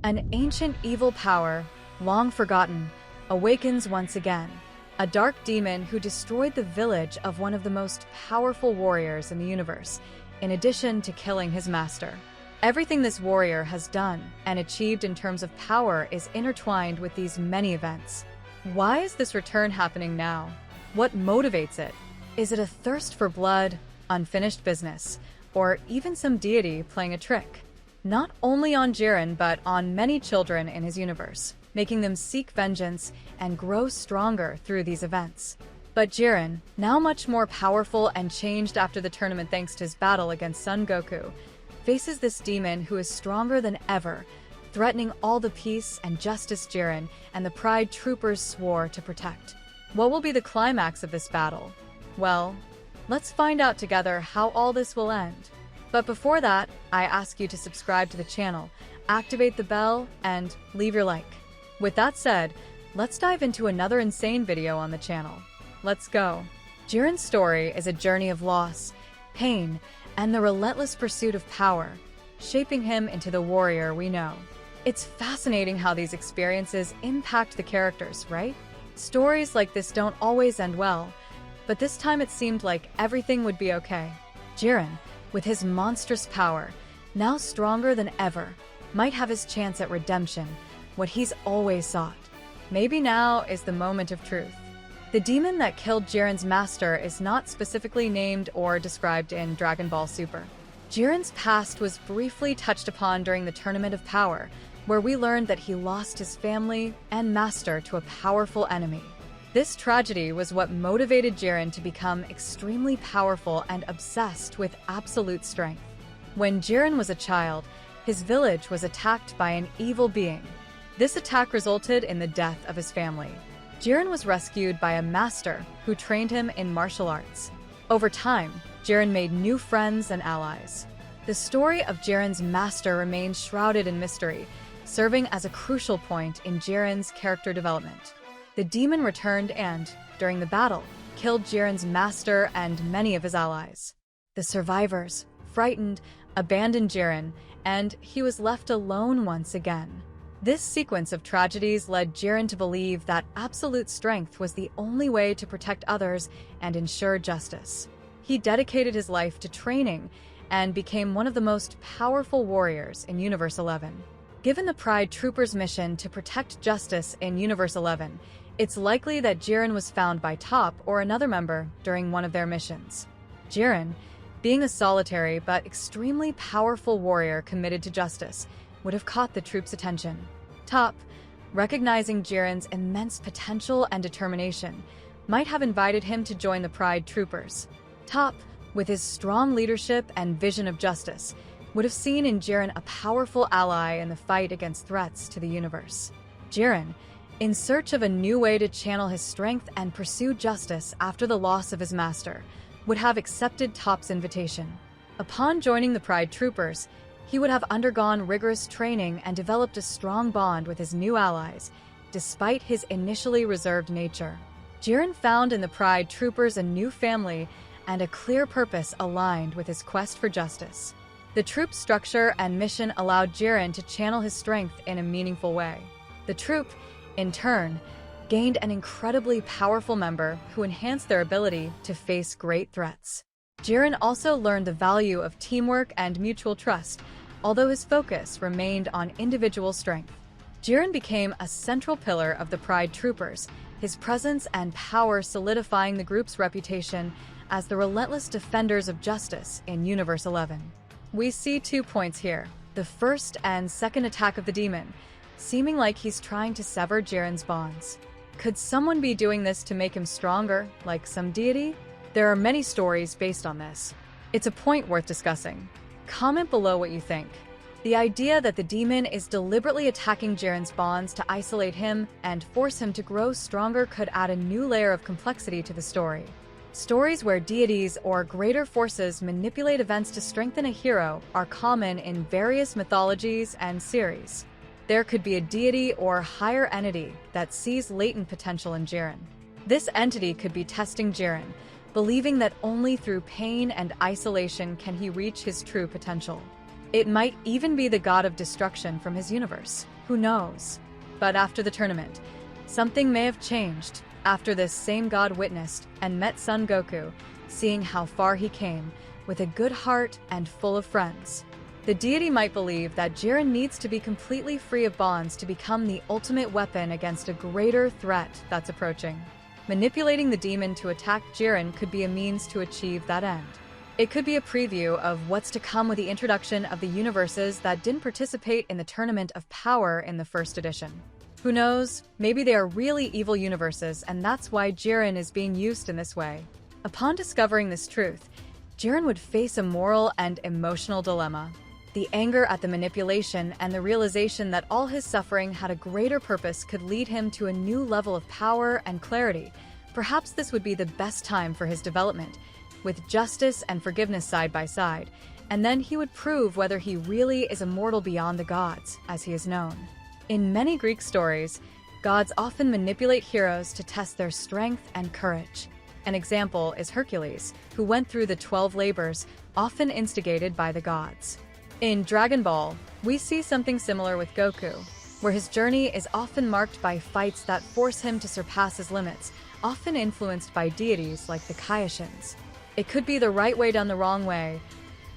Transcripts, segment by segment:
An ancient evil power, long forgotten, awakens once again. A dark demon who destroyed the village of one of the most powerful warriors in the universe, in addition to killing his master. Everything this warrior has done and achieved in terms of power is intertwined with these many events. Why is this return happening now? What motivates it? Is it a thirst for blood, unfinished business, or even some deity playing a trick? Not only on Jiren, but on many children in his universe, making them seek vengeance and grow stronger through these events. But Jiren, now much more powerful and changed after the tournament thanks to his battle against Son Goku, faces this demon who is stronger than ever, threatening all the peace and justice Jiren and the Pride Troopers swore to protect. What will be the climax of this battle? Well, let's find out together how all this will end. But before that, I ask you to subscribe to the channel, activate the bell, and leave your like. With that said, let's dive into another insane video on the channel. Let's go. Jiren's story is a journey of loss, pain, and the relentless pursuit of power, shaping him into the warrior we know. It's fascinating how these experiences impact the characters, right? Stories like this don't always end well, but this time it seemed like everything would be okay. Jiren, with his monstrous power, now stronger than ever, might have his chance at redemption, what he's always sought. Maybe now is the moment of truth. The demon that killed Jiren's master is not specifically named or described in Dragon Ball Super. Jiren's past was briefly touched upon during the Tournament of Power, where we learned that he lost his family and master to a powerful enemy. This tragedy was what motivated Jiren to become extremely powerful and obsessed with absolute strength. When Jiren was a child, his village was attacked by an evil being. This attack resulted in the death of his family. Jiren was rescued by a master who trained him in martial arts. Over time, Jiren made new friends and allies. The story of Jiren's master remains shrouded in mystery, serving as a crucial point in Jiren's character development. The demon returned and, during the battle, killed Jiren's master and many of his allies. The survivors, frightened, abandoned Jiren, and he was left alone once again. This sequence of tragedies led Jiren to believe that absolute strength was the only way to protect others and ensure justice. He dedicated his life to training and became one of the most powerful warriors in Universe 11. Given the Pride Troopers' mission to protect justice in Universe 11, it's likely that Jiren was found by Top or another member during one of their missions. Jiren, being a solitary but extremely powerful warrior committed to justice, would have caught the troops' attention. Top, recognizing Jiren's immense potential and determination, might have invited him to join the Pride Troopers. Top, with his strong leadership and vision of justice, would have seen in Jiren a powerful ally in the fight against threats to the universe. Jiren, in search of a new way to channel his strength and pursue justice after the loss of his master, would have accepted Top's invitation. Upon joining the Pride Troopers, he would have undergone rigorous training and developed a strong bond with his new allies, despite his initially reserved nature. Jiren found in the Pride Troopers a new family and a clear purpose aligned with his quest for justice. The troop structure and mission allowed Jiren to channel his strength in a meaningful way. The troop, in turn, gained an incredibly powerful member who enhanced their ability to face great threats. Jiren also learned the value of teamwork and mutual trust, although his focus remained on individual strength. Jiren became a central pillar of the Pride Troopers, his presence and power solidifying the group's reputation as the relentless defenders of justice in Universe 11. We see 2 points here: the first and second attack of the demon, seeming like he's trying to sever Jiren's bonds. Could someone be doing this to make him stronger, like some deity? There are many stories based on this. It's a point worth discussing. Comment below what you think. The idea that the demon is deliberately attacking Jiren's bonds to isolate him and force him to grow stronger could add a new layer of complexity to the story. Stories where deities or greater forces manipulate events to strengthen a hero are common in various mythologies and series. There could be a deity or higher entity that sees latent potential in Jiren. This entity could be testing Jiren, believing that only through pain and isolation can he reach his true potential. It might even be the god of destruction from his universe. Who knows? But after the tournament, something may have changed. After this same god witnessed and met Son Goku, seeing how far he came, with a good heart and full of friends. The deity might believe that Jiren needs to be completely free of bonds to become the ultimate weapon against a greater threat that's approaching. Manipulating the demon to attack Jiren could be a means to achieve that end. It could be a preview of what's to come with the introduction of the universes that didn't participate in the Tournament of Power in the first edition. Who knows, maybe they are really evil universes and that's why Jiren is being used in this way. Upon discovering this truth, Jiren would face a moral and emotional dilemma. The anger at the manipulation and the realization that all his suffering had a greater purpose could lead him to a new level of power and clarity. Perhaps this would be the best time for his development, with justice and forgiveness side by side, and then he would prove whether he really is immortal beyond the gods, as he is known. In many Greek stories, gods often manipulate heroes to test their strength and courage. An example is Hercules, who went through the 12 labors, often instigated by the gods. In Dragon Ball, we see something similar with Goku, where his journey is often marked by fights that force him to surpass his limits, often influenced by deities like the Kaioshins. It could be the right way done the wrong way.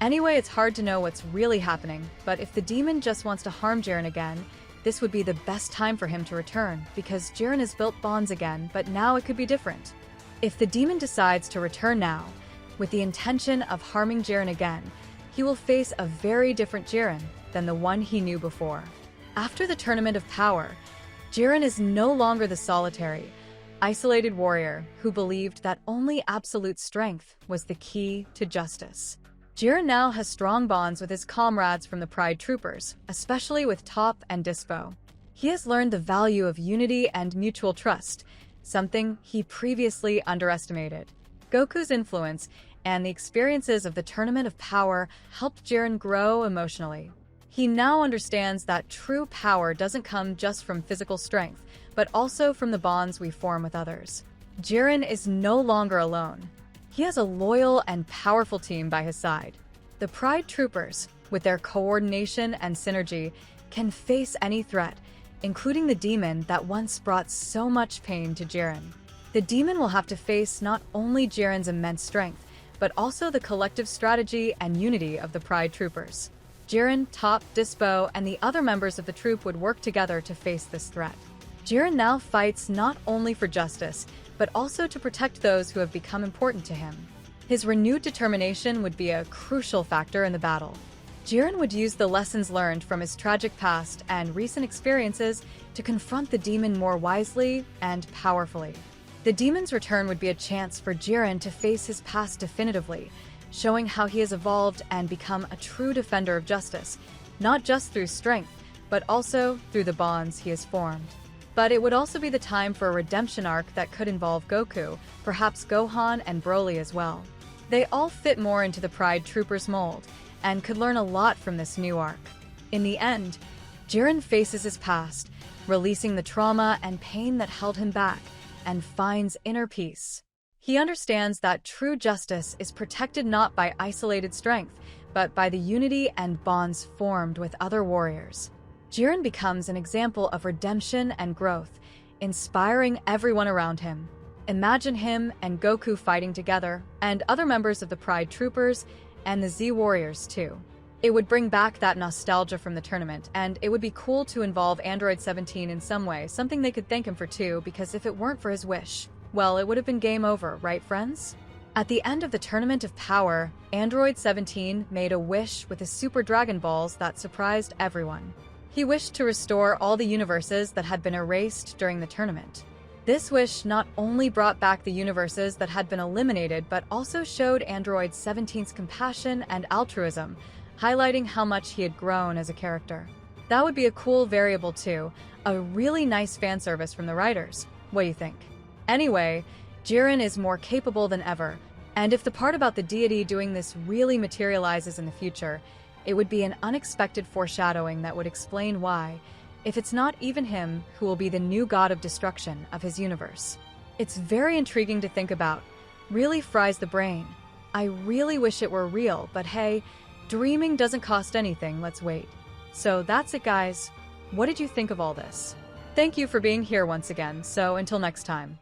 Anyway, it's hard to know what's really happening, but if the demon just wants to harm Jiren again, this would be the best time for him to return, because Jiren has built bonds again, but now it could be different. If the demon decides to return now, with the intention of harming Jiren again, he will face a very different Jiren than the one he knew before. After the Tournament of Power, Jiren is no longer the solitary, isolated warrior who believed that only absolute strength was the key to justice. Jiren now has strong bonds with his comrades from the Pride Troopers, especially with Toph and Dispo. He has learned the value of unity and mutual trust, something he previously underestimated. Goku's influence and the experiences of the Tournament of Power helped Jiren grow emotionally. He now understands that true power doesn't come just from physical strength, but also from the bonds we form with others. Jiren is no longer alone. He has a loyal and powerful team by his side. The Pride Troopers, with their coordination and synergy, can face any threat, including the demon that once brought so much pain to Jiren. The demon will have to face not only Jiren's immense strength, but also the collective strategy and unity of the Pride Troopers. Jiren, Toph, Dispo, and the other members of the troop would work together to face this threat. Jiren now fights not only for justice, but also to protect those who have become important to him. His renewed determination would be a crucial factor in the battle. Jiren would use the lessons learned from his tragic past and recent experiences to confront the demon more wisely and powerfully. The demon's return would be a chance for Jiren to face his past definitively, showing how he has evolved and become a true defender of justice, not just through strength, but also through the bonds he has formed. But it would also be the time for a redemption arc that could involve Goku, perhaps Gohan and Broly as well. They all fit more into the Pride Troopers mold, and could learn a lot from this new arc. In the end, Jiren faces his past, releasing the trauma and pain that held him back, and finds inner peace. He understands that true justice is protected not by isolated strength, but by the unity and bonds formed with other warriors. Jiren becomes an example of redemption and growth, inspiring everyone around him. Imagine him and Goku fighting together, and other members of the Pride Troopers, and the Z Warriors too. It would bring back that nostalgia from the tournament, and it would be cool to involve Android 17 in some way, something they could thank him for too, because if it weren't for his wish, well, it would have been game over, right friends? At the end of the Tournament of Power, Android 17 made a wish with his Super Dragon Balls that surprised everyone. He wished to restore all the universes that had been erased during the tournament. This wish not only brought back the universes that had been eliminated, but also showed Android 17's compassion and altruism, highlighting how much he had grown as a character. That would be a cool variable too, a really nice fan service from the writers. What do you think? Anyway, Jiren is more capable than ever, and if the part about the deity doing this really materializes in the future, it would be an unexpected foreshadowing that would explain why, if it's not even him who will be the new god of destruction of his universe. It's very intriguing to think about, really fries the brain. I really wish it were real, but hey, Dreaming doesn't cost anything, let's wait. So that's it, guys. What did you think of all this? Thank you for being here once again, so until next time.